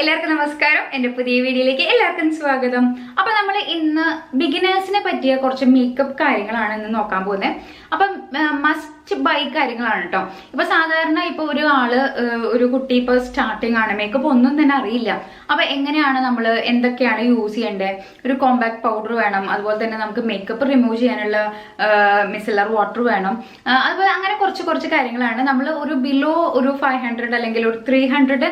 എല്ലാവർക്കും നമസ്കാരം. എൻ്റെ പുതിയ വീഡിയോയിലേക്ക് എല്ലാവർക്കും സ്വാഗതം. അപ്പോൾ നമ്മൾ ഇന്ന് ബിഗിനേഴ്സിനെ പറ്റിയ കുറച്ച് മേക്കപ്പ് കാര്യങ്ങളാണ് ഇന്ന് നോക്കാൻ പോകുന്നത്. അപ്പം മസ്റ്റ് ബൈ കാര്യങ്ങളാണ് കേട്ടോ. ഇപ്പൊ സാധാരണ ഇപ്പൊ ഒരു കുട്ടി ഇപ്പൊ സ്റ്റാർട്ടിങ് ആണ്, മേക്കപ്പ് ഒന്നും തന്നെ അറിയില്ല. അപ്പൊ എങ്ങനെയാണ് നമ്മൾ എന്തൊക്കെയാണ് യൂസ് ചെയ്യേണ്ടത്? ഒരു കോമ്പാക്ട് പൗഡർ വേണം, അതുപോലെ തന്നെ നമുക്ക് മേക്കപ്പ് റിമൂവ് ചെയ്യാനുള്ള മിസലർ വാട്ടർ വേണം. അതുപോലെ അങ്ങനെ കുറച്ച് കാര്യങ്ങളാണ് നമ്മൾ ഒരു ബിലോ ഒരു 500 അല്ലെങ്കിൽ ഒരു 300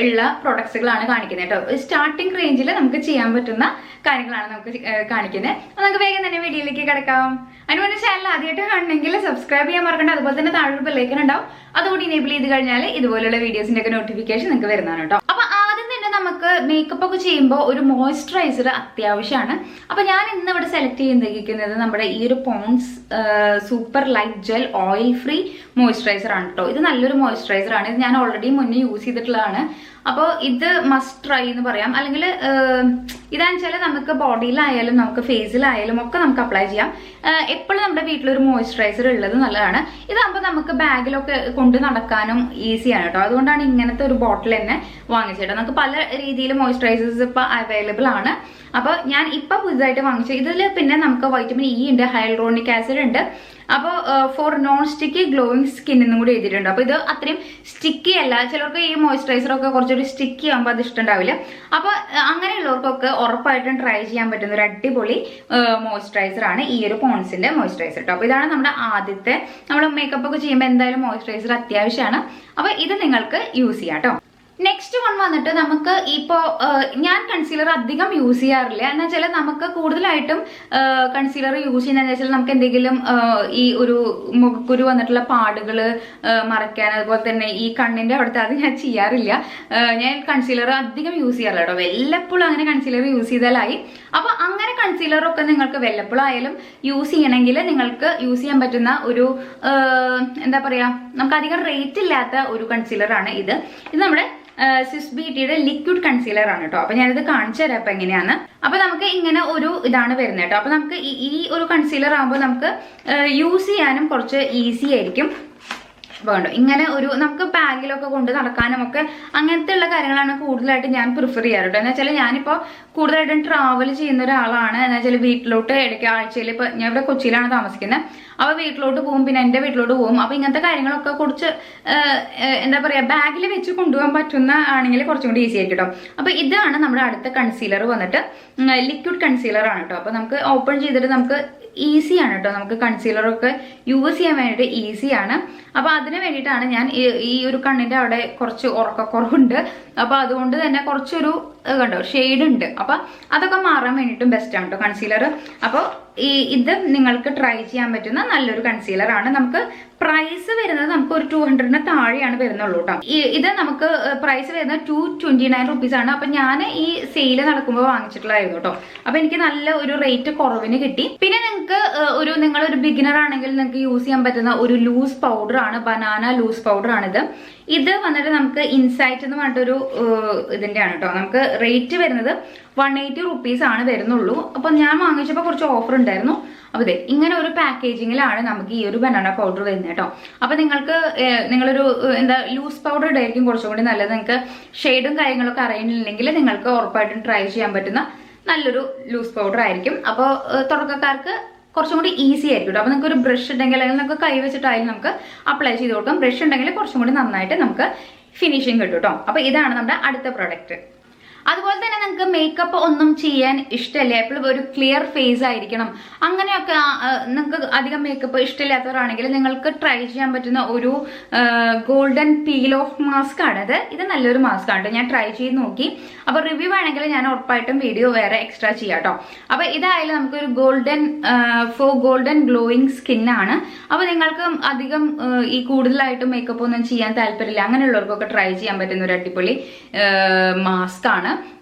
ഉള്ള പ്രൊഡക്ട്സുകളാണ് കാണിക്കുന്നത് കേട്ടോ. സ്റ്റാർട്ടിംഗ് റേഞ്ചിൽ നമുക്ക് ചെയ്യാൻ പറ്റുന്ന കാര്യങ്ങളാണ് നമുക്ക് കാണിക്കുന്നത്. അപ്പൊ നമുക്ക് വേഗം തന്നെ വീഡിയോയിലേക്ക് കിടക്കാം. അതിനുവേണ്ടി ചാനൽ ആദ്യമായിട്ട് കാണണമെങ്കിൽ സബ്സ്ക്രൈബ് ചെയ്യാൻ മറക്കണ്ട. അതുപോലെ തന്നെ താഴെ ബെല്ലൈക്കൺ ഉണ്ടാവും, അതുകൂടി എനേബിൾ ചെയ്ത് കഴിഞ്ഞാൽ ഇതുപോലുള്ള വീഡിയോസിന്റെ ഒക്കെ നോട്ടിഫിക്കേഷൻ നിങ്ങൾക്ക് വരുന്നതാണ് കേട്ടോ. അപ്പൊ ആദ്യം തന്നെ നമുക്ക് മേക്കപ്പ് ഒക്കെ ചെയ്യുമ്പോൾ ഒരു മോയ്സ്ചറൈസർ അത്യാവശ്യമാണ്. അപ്പൊ ഞാൻ ഇന്ന് ഇവിടെ സെലക്ട് ചെയ്തിരിക്കുന്നത് നമ്മുടെ ഈ ഒരു Pond's super light gel oil free moisturiser ആണ് കേട്ടോ. ഇത് നല്ലൊരു മോയ്സ്ചറൈസർ ആണ്. ഇത് ഞാൻ ഓൾറെഡി മുന്നേ യൂസ് ചെയ്തിട്ടുള്ളതാണ്. അപ്പോൾ ഇത് മസ്റ്റ് ട്രൈ എന്ന് പറയാം. അല്ലെങ്കിൽ ഇതാണെന്ന് വെച്ചാൽ നമുക്ക് ബോഡിയിലായാലും നമുക്ക് ഫേസിലായാലും ഒക്കെ നമുക്ക് അപ്ലൈ ചെയ്യാം. എപ്പോഴും നമ്മുടെ വീട്ടിലൊരു മോയ്സ്ചറൈസർ ഉള്ളത് നല്ലതാണ്. ഇതാകുമ്പോൾ നമുക്ക് ബാഗിലൊക്കെ കൊണ്ട് നടക്കാനും ഈസിയാണ് കേട്ടോ. അതുകൊണ്ടാണ് ഇങ്ങനത്തെ ഒരു ബോട്ടിൽ തന്നെ വാങ്ങിച്ചേട്ടോ. നമുക്ക് പല രീതിയിൽ മോയ്സ്ചറൈസേഴ്സ് ഇപ്പൊ അവൈലബിൾ ആണ്. അപ്പോൾ ഞാൻ ഇപ്പൊ പുതുതായിട്ട് വാങ്ങിച്ചു. ഇതിൽ പിന്നെ നമുക്ക് വൈറ്റമിൻ ഇ ഉണ്ട്, ഹൈലൂറോണിക് ആസിഡ് ഉണ്ട്. അപ്പോൾ four non sticky glowing skin എന്നും കൂടി എഴുതിയിട്ടുണ്ട്. അപ്പോൾ ഇത് അത്രയും സ്റ്റിക്കി അല്ല. ചിലർക്ക് ഈ മോയ്സ്ചറൈസർ ഒക്കെ കുറച്ചൊരു സ്റ്റിക്കി ആകുമ്പോൾ അത് ഇഷ്ടമുണ്ടാവില്ല. അപ്പോൾ അങ്ങനെയുള്ളവർക്കൊക്കെ ഉറപ്പായിട്ടും ട്രൈ ചെയ്യാൻ പറ്റുന്ന ഒരു അടിപൊളി മോയ്സ്ചറൈസർ ആണ് ഈ ഒരു പോൺസിന്റെ മോയ്സ്ചറൈസർ കേട്ടോ. അപ്പോൾ ഇതാണ് നമ്മുടെ ആദ്യത്തെ. നമ്മൾ മേക്കപ്പ് ഒക്കെ ചെയ്യുമ്പോൾ എന്തായാലും മോയ്സ്ചറൈസർ അത്യാവശ്യമാണ്. അപ്പോൾ ഇത് നിങ്ങൾക്ക് യൂസ് ചെയ്യാം കേട്ടോ. നെക്സ്റ്റ് വൺ വന്നിട്ട് നമുക്ക് ഇപ്പോ ഞാൻ കൺസീലർ അധികം യൂസ് ചെയ്യാറില്ല. എന്ന് വെച്ചാൽ നമുക്ക് കൂടുതലായിട്ടും കൺസീലർ യൂസ് ചെയ്യുന്നതെന്ന് വെച്ചാൽ നമുക്ക് എന്തെങ്കിലും ഈ ഒരു മുഖക്കുരു വന്നിട്ടുള്ള പാടുകൾ മറയ്ക്കാൻ, അതുപോലെ തന്നെ ഈ കണ്ണിന്റെ അവിടുത്തെ അത് ഞാൻ ചെയ്യാറില്ല. ഞാൻ കൺസീലർ അധികം യൂസ് ചെയ്യാറില്ല കേട്ടോ. വല്ലപ്പോഴും അങ്ങനെ കൺസീലർ യൂസ് ചെയ്താലായി. അപ്പൊ അങ്ങനെ കൺസീലറൊക്കെ നിങ്ങൾക്ക് വല്ലപ്പോഴായാലും യൂസ് ചെയ്യണമെങ്കിൽ നിങ്ങൾക്ക് യൂസ് ചെയ്യാൻ പറ്റുന്ന ഒരു എന്താ പറയാ, നമുക്ക് അധികം റേറ്റ് ഇല്ലാത്ത ഒരു കൺസീലർ ആണ് ഇത്. ഇത് നമ്മുടെ സ്വിസ് ബ്യൂട്ടിയുടെ ലിക്വിഡ് കൺസീലർ ആണ് കേട്ടോ. അപ്പൊ ഞാനിത് കാണിച്ചു തരാം അപ്പൊ എങ്ങനെയാണ്. അപ്പൊ നമുക്ക് ഇങ്ങനെ ഒരു ഇതാണ് വരുന്നത് കേട്ടോ. അപ്പൊ നമുക്ക് ഈ ഒരു കൺസീലർ ആകുമ്പോൾ നമുക്ക് യൂസ് ചെയ്യാനും കുറച്ച് ഈസി ആയിരിക്കും. വേണ്ടോ ഇങ്ങനെ ഒരു നമുക്ക് ബാഗിലൊക്കെ കൊണ്ട് നടക്കാനും ഒക്കെ അങ്ങനത്തെ ഉള്ള കാര്യങ്ങളാണ് കൂടുതലായിട്ട് ഞാൻ പ്രിഫർ ചെയ്യാറ് കേട്ടോ. എന്ന് വെച്ചാൽ ഞാനിപ്പോൾ കൂടുതലായിട്ടും ട്രാവൽ ചെയ്യുന്ന ഒരാളാണ്. എന്ന് വെച്ചാൽ വീട്ടിലോട്ട് ഇടയ്ക്ക് ആഴ്ചയിൽ ഇപ്പൊ ഞാൻ ഇവിടെ കൊച്ചിയിലാണ് താമസിക്കുന്നത്. അപ്പോൾ വീട്ടിലോട്ട് പോകും, പിന്നെ എൻ്റെ വീട്ടിലോട്ട് പോകും. അപ്പൊ ഇങ്ങനത്തെ കാര്യങ്ങളൊക്കെ കുറച്ച് എന്താ പറയാ, ബാഗിൽ വെച്ച് കൊണ്ടുപോകാൻ പറ്റുന്ന ആണെങ്കിൽ കുറച്ചും കൂടി ഈസി ആയിരിക്കും കേട്ടോ. അപ്പൊ ഇതാണ് നമ്മുടെ അടുത്ത കൺസീലർ വന്നിട്ട് ലിക്വിഡ് കൺസീലർ ആണ് കേട്ടോ. അപ്പൊ നമുക്ക് ഓപ്പൺ ചെയ്തിട്ട് നമുക്ക് ഈസിയാണ് കേട്ടോ. നമുക്ക് കൺസീലറൊക്കെ യൂസ് ചെയ്യാൻ വേണ്ടിയിട്ട് ഈസിയാണ്. അപ്പൊ അതിന് വേണ്ടിയിട്ടാണ് ഞാൻ ഈ ഒരു കണ്ണിന്റെ അവിടെ കുറച്ച് ഉറക്കക്കുറവുണ്ട്. അപ്പൊ അതുകൊണ്ട് തന്നെ കുറച്ചൊരു കണ്ടോ ഷെയ്ഡ് ഉണ്ട്. അപ്പൊ അതൊക്കെ മാറാൻ വേണ്ടിയിട്ടും ബെസ്റ്റ് ആണ് കേട്ടോ കൺസീലർ. അപ്പോൾ ഇത് നിങ്ങൾക്ക് ട്രൈ ചെയ്യാൻ പറ്റുന്ന നല്ലൊരു കൺസീലർ ആണ്. നമുക്ക് പ്രൈസ് വരുന്നത് നമുക്ക് ഒരു 200 താഴെയാണ് വരുന്നുള്ളൂ കേട്ടോ. ഇത് നമുക്ക് പ്രൈസ് വരുന്നത് 229 rupees ആണ്. അപ്പൊ ഞാൻ ഈ സെയില് നടക്കുമ്പോൾ വാങ്ങിച്ചിട്ടുള്ളതായിരുന്നു കേട്ടോ. അപ്പൊ എനിക്ക് നല്ല ഒരു റേറ്റ് കുറവിന് കിട്ടി. പിന്നെ നിങ്ങൾക്ക് നിങ്ങളൊരു ബിഗിനർ ആണെങ്കിൽ നിങ്ങൾക്ക് യൂസ് ചെയ്യാൻ പറ്റുന്ന ഒരു ലൂസ് പൗഡർ ആണ്, ബനാന ലൂസ് പൗഡർ ആണിത്. ഇത് വന്നിട്ട് നമുക്ക് ഇൻസൈറ്റ് എന്ന് പറഞ്ഞിട്ടൊരു ഇതിന്റെ ആണ് കേട്ടോ. നമുക്ക് റേറ്റ് വരുന്നത് 180 rupees ആണ് വരുന്നുള്ളൂ. അപ്പൊ ഞാൻ വാങ്ങിച്ചപ്പോൾ കുറച്ച് ഓഫർ ഉണ്ടായിരുന്നു. അപ്പൊ ഇതേ ഇങ്ങനെ ഒരു പാക്കേജിങ്ങിലാണ് നമുക്ക് ഈ ഒരു ബനാന പൗഡർ വരുന്നത് കേട്ടോ. അപ്പൊ നിങ്ങളൊരു എന്താ ലൂസ് പൗഡർ ഇടായിരിക്കും കുറച്ചും കൂടി നല്ലത്. നിങ്ങൾക്ക് ഷെയ്ഡും കാര്യങ്ങളൊക്കെ അറിയുന്നില്ലെങ്കിൽ നിങ്ങൾക്ക് ഉറപ്പായിട്ടും ട്രൈ ചെയ്യാൻ പറ്റുന്ന നല്ലൊരു ലൂസ് പൗഡർ ആയിരിക്കും. അപ്പോൾ തുടക്കക്കാർക്ക് കുറച്ചും കൂടി ഈസി ആയിരിക്കും. അപ്പൊ നിങ്ങൾക്ക് ഒരു ബ്രഷ് ഉണ്ടെങ്കിൽ അല്ലെങ്കിൽ നമുക്ക് കൈ വെച്ചിട്ടായാലും നമുക്ക് അപ്ലൈ ചെയ്ത് കൊടുക്കാം. ബ്രഷ് ഉണ്ടെങ്കിൽ കുറച്ചും കൂടി നന്നായിട്ട് നമുക്ക് ഫിനിഷിങ് കിട്ടും കേട്ടോ. അപ്പൊ ഇതാണ് നമ്മുടെ അടുത്ത പ്രൊഡക്റ്റ്. അതുപോലെ തന്നെ നിങ്ങൾക്ക് മേക്കപ്പ് ഒന്നും ചെയ്യാൻ ഇഷ്ടമല്ല, എപ്പോഴും ഒരു ക്ലിയർ ഫേസ് ആയിരിക്കണം, അങ്ങനെയൊക്കെ നിങ്ങൾക്ക് അധികം മേക്കപ്പ് ഇഷ്ടമില്ലാത്തവരാണെങ്കിൽ നിങ്ങൾക്ക് ട്രൈ ചെയ്യാൻ പറ്റുന്ന ഒരു ഗോൾഡൻ പീൽ ഓഫ് മാസ്ക് ആണിത്. ഇത് നല്ലൊരു മാസ്ക് ആണ്. ഞാൻ ട്രൈ ചെയ്ത് നോക്കി. അപ്പൊ റിവ്യൂ ആണെങ്കിൽ ഞാൻ ഉറപ്പായിട്ടും വീഡിയോ വേറെ എക്സ്ട്രാ ചെയ്യാം കേട്ടോ. അപ്പൊ ഇതായാലും നമുക്കൊരു ഗോൾഡൻ ഗ്ലോയിങ് സ്കിൻ ആണ്. അപ്പൊ നിങ്ങൾക്ക് അധികം ഈ കൂടുതലായിട്ടും മേക്കപ്പ് ഒന്നും ചെയ്യാൻ താല്പര്യമില്ല, അങ്ങനെയുള്ളവർക്കൊക്കെ ട്രൈ ചെയ്യാൻ പറ്റുന്ന ഒരു അടിപൊളി മാസ്ക് ആണ്.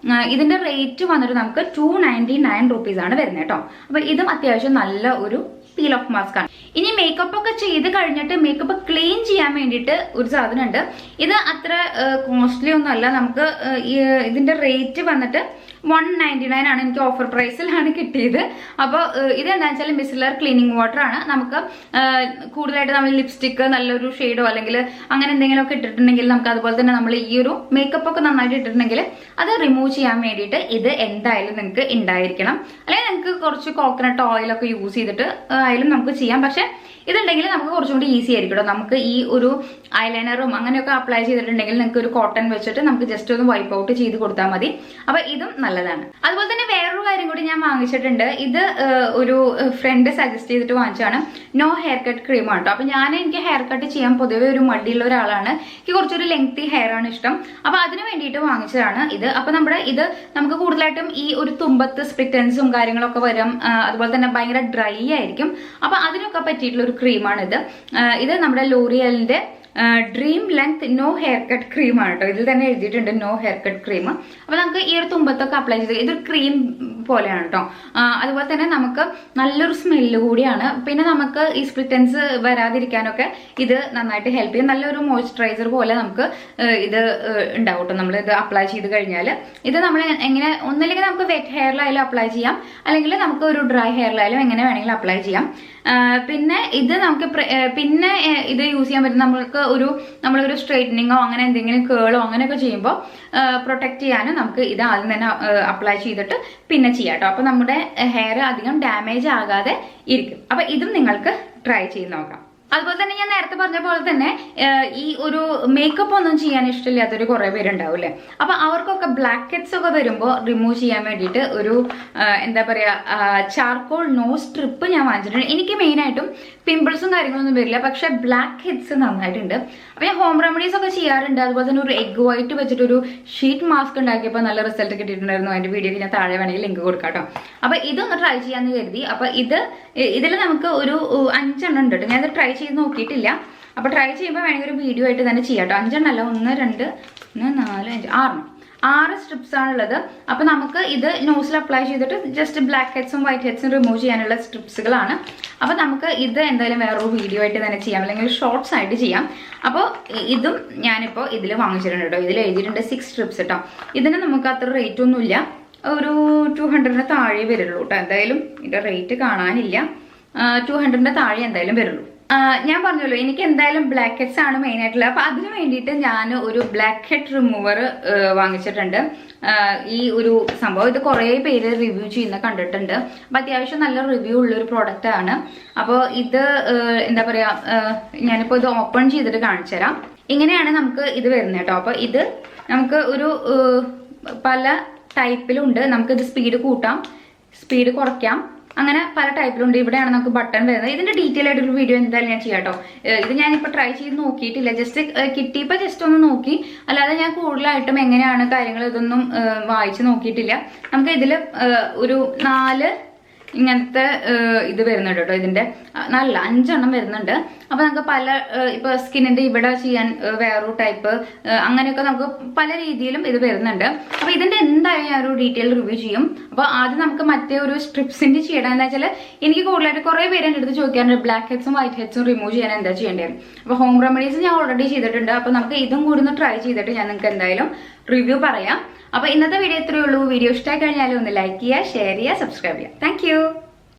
ഇതിന്റെ റേറ്റ് വന്നിട്ട് നമുക്ക് 299 rupees ആണ് വരുന്നത് കേട്ടോ. അപ്പൊ ഇതും അത്യാവശ്യം നല്ല ഒരു പീൽ ഓഫ് മാസ്ക് ആണ്. ഇനി മേക്കപ്പ് ഒക്കെ ചെയ്ത് കഴിഞ്ഞിട്ട് മേക്കപ്പ് ക്ലീൻ ചെയ്യാൻ വേണ്ടിയിട്ട് ഒരു സാധനം ഉണ്ട്. ഇത് അത്ര കോസ്റ്റ്ലി ഒന്നും അല്ല. നമുക്ക് ഇതിന്റെ റേറ്റ് വന്നിട്ട് 199 ആണ്. എനിക്ക് ഓഫർ പ്രൈസിലാണ് കിട്ടിയത്. അപ്പോൾ ഇതെന്താ വെച്ചാൽ മിസലർ ക്ലീനിങ് വാട്ടർ ആണ്. നമുക്ക് കൂടുതലായിട്ട് നമ്മൾ ലിപ്സ്റ്റിക്ക് നല്ലൊരു ഷെയ്ഡോ അല്ലെങ്കിൽ അങ്ങനെ എന്തെങ്കിലും ഒക്കെ ഇട്ടിട്ടുണ്ടെങ്കിൽ നമുക്ക് അതുപോലെ തന്നെ നമ്മൾ ഈ ഒരു മേക്കപ്പ് ഒക്കെ നന്നായിട്ട് ഇട്ടിട്ടുണ്ടെങ്കിൽ അത് റിമൂവ് ചെയ്യാൻ വേണ്ടിയിട്ട് ഇത് എന്തായാലും നിങ്ങൾക്ക് ഉണ്ടായിരിക്കണം. അല്ലെങ്കിൽ നിങ്ങൾക്ക് കുറച്ച് കോക്കനട്ട് ഓയിലൊക്കെ യൂസ് ചെയ്തിട്ട് ആയാലും നമുക്ക് ചെയ്യാം. പക്ഷെ ഇതുണ്ടെങ്കിൽ നമുക്ക് കുറച്ചും കൂടി ഈസി ആയിരിക്കും. നമുക്ക് ഈ ഒരു ഐലൈനറും അങ്ങനെയൊക്കെ അപ്ലൈ ചെയ്തിട്ടുണ്ടെങ്കിൽ നിങ്ങൾക്ക് ഒരു കോട്ടൺ വെച്ചിട്ട് നമുക്ക് ജസ്റ്റ് ഒന്ന് വൈപ്പ് ഔട്ട് ചെയ്ത് കൊടുത്താൽ മതി. അപ്പൊ ഇതും നല്ലതാണ്. അതുപോലെ തന്നെ വേറൊരു കാര്യം കൂടി ഞാൻ വാങ്ങിച്ചിട്ടുണ്ട്. ഇത് ഒരു ഫ്രണ്ട് സജസ്റ്റ് ചെയ്തിട്ട് വാങ്ങിച്ചാണ്. നോ ഹെയർ കട്ട് ക്രീമാണ് കേട്ടോ. അപ്പൊ എനിക്ക് ഹെയർ കട്ട് ചെയ്യാൻ പൊതുവെ ഒരു മടിയുള്ള ഒരാളാണ്. എനിക്ക് കുറച്ചൊരു ലെങ്തി ഹെയർ ആണ് ഇഷ്ടം. അപ്പൊ അതിന് വേണ്ടിയിട്ട് വാങ്ങിച്ചതാണ് ഇത്. അപ്പൊ നമുക്ക് കൂടുതലായിട്ടും ഈ ഒരു തുമ്പത്ത് സ്പ്ലിറ്റൻസും കാര്യങ്ങളൊക്കെ വരും. അതുപോലെ തന്നെ ഭയങ്കര ഡ്രൈ ആയിരിക്കും. അപ്പൊ അതിനൊക്കെ പറ്റിയിട്ടുള്ള ഒരു ക്രീമാണ് ഇത്. ഇത് നമ്മുടെ ലോറിയലിന്റെ dream length no haircut ക്രീമാണ് കേട്ടോ. ഇതിൽ തന്നെ എഴുതിയിട്ടുണ്ട് നോ ഹെയർ കട്ട് ക്രീം. അപ്പൊ നമുക്ക് ഈ ഒരു തുമ്പത്തൊക്കെ അപ്ലൈ ചെയ്ത് ഇതൊരു ക്രീം പോലെയാണ് കേട്ടോ. അതുപോലെ തന്നെ നമുക്ക് നല്ലൊരു സ്മെല്ല് കൂടിയാണ്. പിന്നെ നമുക്ക് ഈ സ്പ്ലിറ്റൻസ് വരാതിരിക്കാനൊക്കെ ഇത് നന്നായിട്ട് ഹെൽപ്പ് ചെയ്യും. നല്ലൊരു മോയ്സ്ചറൈസർ പോലെ നമുക്ക് ഇത് ഉണ്ടാവും കേട്ടോ. നമ്മൾ ഇത് അപ്ലൈ ചെയ്ത് കഴിഞ്ഞാൽ ഇത് നമ്മൾ എങ്ങനെ ഒന്നില്ലെങ്കിൽ നമുക്ക് വെറ്റ് ഹെയറിലായാലും അപ്ലൈ ചെയ്യാം, അല്ലെങ്കിൽ നമുക്ക് ഒരു ഡ്രൈ ഹെയറിലായാലും എങ്ങനെ വേണമെങ്കിലും അപ്ലൈ ചെയ്യാം. പിന്നെ ഇത് നമുക്ക് പിന്നെ ഇത് യൂസ് ചെയ്യാൻ പറ്റും. നമ്മളൊരു സ്ട്രെയിറ്റനിങ്ങോ അങ്ങനെ എന്തെങ്കിലും കേളോ അങ്ങനെയൊക്കെ ചെയ്യുമ്പോൾ പ്രൊട്ടക്ട് ചെയ്യാനും നമുക്ക് ഇത് ആദ്യം തന്നെ അപ്ലൈ ചെയ്തിട്ട് പിന്നെ ചെയ്യാം കേട്ടോ. അപ്പൊ നമ്മുടെ ഹെയർ അധികം ഡാമേജ് ആകാതെ ഇരിക്കും. അപ്പൊ ഇതും നിങ്ങൾക്ക് ട്രൈ ചെയ്ത് നോക്കാം. അതുപോലെ തന്നെ ഞാൻ നേരത്തെ പറഞ്ഞ പോലെ തന്നെ ഈ ഒരു മേക്കപ്പ് ഒന്നും ചെയ്യാൻ ഇഷ്ടമില്ലാത്തൊരു കുറെ പേരുണ്ടാവില്ലേ. അപ്പൊ അവർക്കൊക്കെ ബ്ലാക്ക് ഹെഡ്സ് ഒക്കെ വരുമ്പോൾ റിമൂവ് ചെയ്യാൻ വേണ്ടിയിട്ട് ഒരു എന്താ പറയാ ചാർക്കോൾ നോസ് സ്ട്രിപ്പ് ഞാൻ വാങ്ങിച്ചിട്ടുണ്ട്. എനിക്ക് മെയിനായിട്ടും പിമ്പിൾസും കാര്യങ്ങളൊന്നും വരില്ല, പക്ഷെ ബ്ലാക്ക് ഹെഡ്സ് നന്നായിട്ടുണ്ട്. അപ്പൊ ഞാൻ ഹോം റെമഡീസ് ഒക്കെ ചെയ്യാറുണ്ട്. അതുപോലെ തന്നെ ഒരു എഗ് വൈറ്റ് വെച്ചിട്ട് ഒരു ഷീറ്റ് മാസ്ക് ഉണ്ടാക്കിയപ്പോൾ നല്ല റിസൾട്ട് കിട്ടിയിട്ടുണ്ടായിരുന്നു. അതിന്റെ വീഡിയോക്ക് ഞാൻ താഴെ വേണമെങ്കിൽ ലിങ്ക് കൊടുക്കാം കേട്ടോ. അപ്പൊ ഇതൊന്ന് ട്രൈ ചെയ്യാന്ന് കരുതി. അപ്പൊ ഇതിൽ നമുക്ക് ഒരു 5 എണ്ണം ഉണ്ട്. ഞാനത് ട്രൈ ചെയ്ത് നോക്കിയിട്ടില്ല. അപ്പൊ ട്രൈ ചെയ്യുമ്പോൾ വേണമെങ്കിൽ ഒരു വീഡിയോ ആയിട്ട് തന്നെ ചെയ്യാം കേട്ടോ. 5 എണ്ണല്ല, 1 2 3 4 5 6 സ്ട്രിപ്സ് ആണുള്ളത്. അപ്പൊ നമുക്ക് ഇത് നോസിൽ അപ്ലൈ ചെയ്തിട്ട് ജസ്റ്റ് ബ്ലാക്ക് ഹെഡ്സും വൈറ്റ് ഹെഡ്സും റിമൂവ് ചെയ്യാനുള്ള സ്ട്രിപ്സുകളാണ്. അപ്പൊ നമുക്ക് ഇത് എന്തായാലും വേറൊരു വീഡിയോ ആയിട്ട് തന്നെ ചെയ്യാം, അല്ലെങ്കിൽ ഷോർട്സ് ആയിട്ട് ചെയ്യാം. അപ്പോൾ ഇതും ഞാനിപ്പോൾ ഇതിൽ വാങ്ങിച്ചിട്ടുണ്ട് കേട്ടോ. ഇതിൽ എഴുതിയിട്ടുണ്ട് 6 സ്ട്രിപ്സ് കേട്ടോ. ഇതിന് നമുക്ക് അത്ര റേറ്റ് ഒന്നുമില്ല, ഒരു 200 താഴെ വരുള്ളൂ കേട്ടോ. എന്തായാലും ഇതിന്റെ റേറ്റ് കാണാനില്ല. 200 താഴെ എന്തായാലും വരുള്ളൂ. ഞാൻ പറഞ്ഞല്ലോ എനിക്ക് എന്തായാലും ബ്ലാക്ക് ഹെഡ്സ് ആണ് മെയിൻ ആയിട്ടുള്ളത്. അപ്പൊ അതിന് വേണ്ടിയിട്ട് ഞാൻ ഒരു ബ്ലാക്ക് ഹെഡ് റിമൂവർ വാങ്ങിച്ചിട്ടുണ്ട്. ഈ ഒരു സംഭവം ഇത് കുറെ പേര് റിവ്യൂ ചെയ്യുന്ന കണ്ടിട്ടുണ്ട്. അപ്പൊ അത്യാവശ്യം നല്ല റിവ്യൂ ഉള്ളൊരു പ്രോഡക്റ്റ് ആണ്. അപ്പോൾ ഇത് എന്താ പറയാ, ഞാനിപ്പോ ഇത് ഓപ്പൺ ചെയ്തിട്ട് കാണിച്ചു തരാം. ഇങ്ങനെയാണ് നമുക്ക് ഇത് വരുന്നത് കേട്ടോ. അപ്പൊ ഇത് നമുക്ക് ഒരു പല ടൈപ്പിലുണ്ട്. നമുക്കിത് സ്പീഡ് കൂട്ടാം, സ്പീഡ് കുറയ്ക്കാം, അങ്ങനെ പല ടൈപ്പിലുണ്ട്. ഇവിടെയാണ് നമുക്ക് ബട്ടൺ വരുന്നത്. ഇതിന്റെ ഡീറ്റെയിൽ ആയിട്ടൊരു വീഡിയോ എന്തായാലും ഞാൻ ചെയ്യാം കേട്ടോ. ഇത് ഞാനിപ്പോൾ ട്രൈ ചെയ്ത് നോക്കിയിട്ടില്ല, ജസ്റ്റ് കിട്ടിയപ്പോൾ ജസ്റ്റ് ഒന്ന് നോക്കി, അല്ലാതെ ഞാൻ കൂടുതലായിട്ടും എങ്ങനെയാണ് കാര്യങ്ങൾ ഇതൊന്നും വായിച്ച് നോക്കിയിട്ടില്ല. നമുക്ക് ഇതിൽ ഒരു 4 ഇങ്ങനത്തെ ഇത് വരുന്നുണ്ട് കേട്ടോ. ഇതിന്റെ 5 എണ്ണം വരുന്നുണ്ട്. അപ്പൊ നമുക്ക് പല ഇപ്പൊ സ്കിന്നിന്റെ ഇവിടെ ചെയ്യാൻ വേറൊരു ടൈപ്പ് അങ്ങനെയൊക്കെ നമുക്ക് പല രീതിയിലും ഇത് വരുന്നുണ്ട്. അപ്പൊ ഇതിന്റെ എന്തായാലും ഞാൻ ഒരു ഡീറ്റെയിൽ റിവ്യൂ ചെയ്യും. അപ്പൊ ആദ്യം നമുക്ക് മറ്റേ ഒരു സ്ട്രിപ്സിന്റെ ചെയ്യണം. എന്താ വെച്ചാൽ എനിക്ക് കൂടുതലായിട്ട് കുറെ പേര് എൻ്റെ അടുത്ത് ചോദിക്കാറുണ്ട് ബ്ലാക്ക് ഹെഡ്സും വൈറ്റ് ഹെഡ്സും റിമൂവ് ചെയ്യാൻ എന്താ ചെയ്യേണ്ടത്. അപ്പൊ ഹോം റെമഡീസ് ഞാൻ ഓൾറെഡി ചെയ്തിട്ടുണ്ട്. അപ്പൊ നമുക്ക് ഇതും കൂടി ഒന്ന് ട്രൈ ചെയ്തിട്ട് ഞാൻ നിങ്ങൾക്ക് എന്തായാലും റിവ്യൂ പറയാം. അപ്പൊ ഇന്നത്തെ വീഡിയോ ഇത്രയേ ഉള്ളൂ. വീഡിയോ ഇഷ്ടമായി കഴിഞ്ഞാലും ഒന്ന് ലൈക്ക് ചെയ്യുക, ഷെയർ ചെയ്യുക, സബ്സ്ക്രൈബ് ചെയ്യുക. താങ്ക്